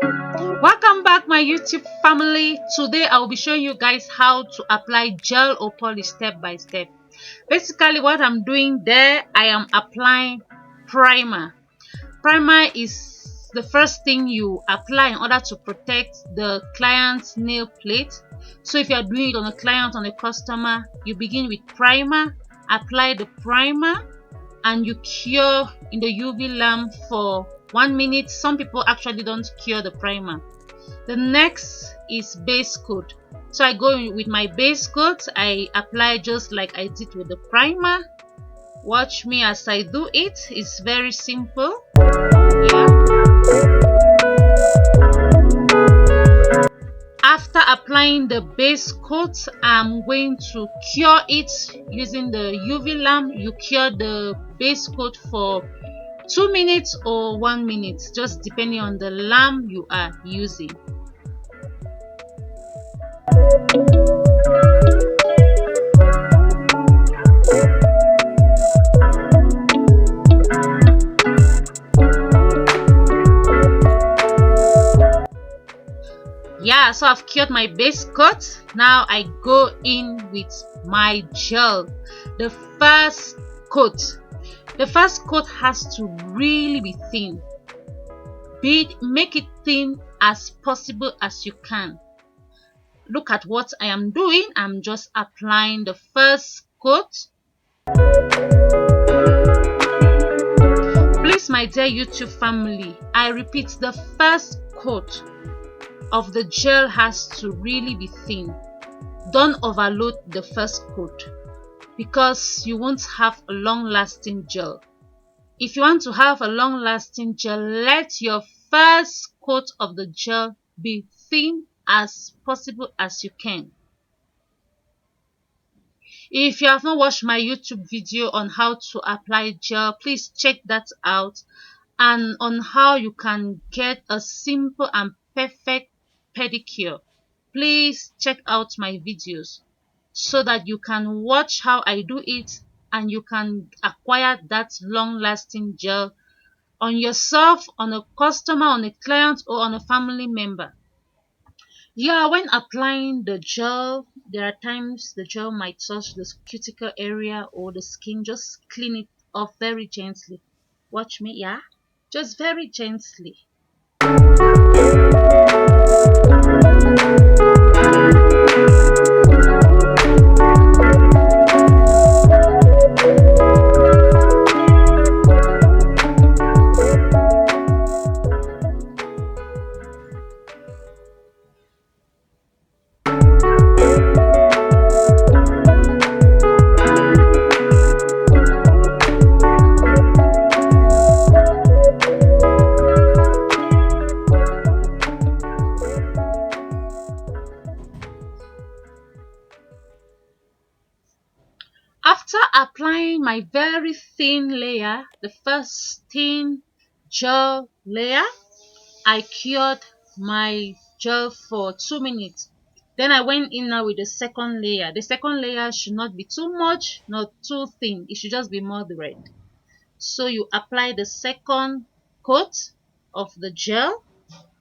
Welcome back, my YouTube family. Today I will be showing you guys how to apply gel or polish step by step. Basically what I'm doing there, I am applying primer. Primer is the first thing you apply in order to protect the client's nail plate. So if you are doing it on a client, on a customer, you begin with primer, apply the primer, and you cure in the UV lamp for 1 minute. Some people actually don't cure the primer. The next is base coat. So I go in with my base coat, I apply just like I did with the primer. Watch me as I do it. It's very simple. Yeah. After applying the base coat, I'm going to cure it using the UV lamp. You cure the base coat for 2 minutes or 1 minute, just depending on the lamp you are using. Yeah, so I've cured my base coat. Now I go in with my gel. The first coat has to really be thin. Make it thin as possible as you can. Look at what I am doing. I'm just applying the first coat. Please, my dear YouTube family, I repeat, the first coat of the gel has to really be thin. Don't overload the first coat because you won't have a long-lasting gel. If you want to have a long-lasting gel, let your first coat of the gel be thin as possible as you can. If you have not watched my YouTube video on how to apply gel, please check that out, and on how you can get a simple and perfect pedicure. Please check out my videos so that you can watch how I do it and you can acquire that long-lasting gel on yourself, on a customer, on a client, or on a family member. Yeah, when applying the gel, there are times the gel might touch the cuticle area or the skin. Just clean it off very gently. Watch me, yeah? Just very gently. After applying my very thin layer, the first thin gel layer, I cured my gel for 2 minutes. Then I went in now with the second layer. The second layer should not be too much, not too thin. It should just be moderate. So you apply the second coat of the gel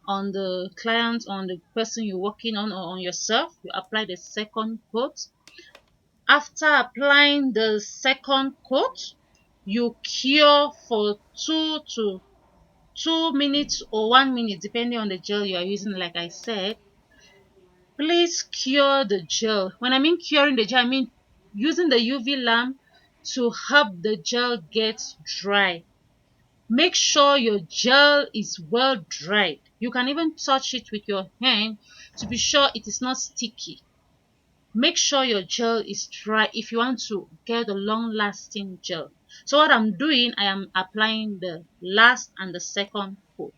on the client, on the person you're working on, or on yourself. You apply the second coat. After applying the second coat, you cure for 2 minutes or 1 minute, depending on the gel you are using. Like I said, please cure the gel. When I mean curing the gel, I mean using the UV lamp to help the gel get dry. Make sure your gel is well dried. You can even touch it with your hand to be sure it is not sticky. Make sure your gel is dry if you want to get a long-lasting gel. So what I'm doing, I am applying the last and the second coat.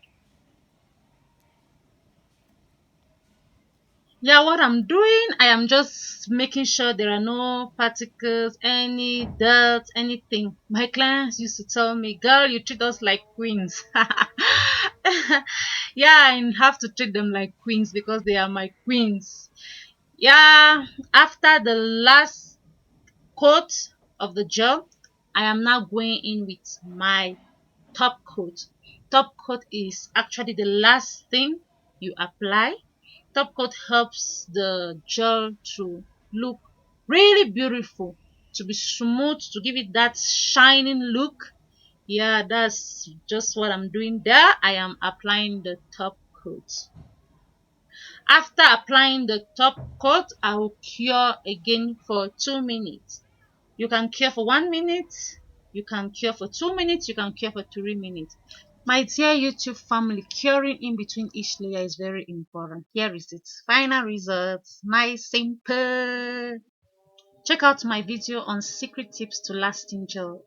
Yeah, what I'm doing, I am just making sure there are no particles, any dirt, anything. My clients used to tell me, girl, you treat us like queens. Yeah, I have to treat them like queens because they are my queens. Yeah, after the last coat of the gel, I am now going in with my top coat. Top coat is actually the last thing you apply. Top coat helps the gel to look really beautiful, to be smooth, to give it that shining look. Yeah, that's just what I'm doing there. I am applying the top coat. After applying the top coat, I will cure again for 2 minutes. You can cure for 1 minute, you can cure for 2 minutes, you can cure for 3 minutes. My dear YouTube family, curing in between each layer is very important. Here is its final result. Nice, simple. Check out my video on secret tips to lasting gel.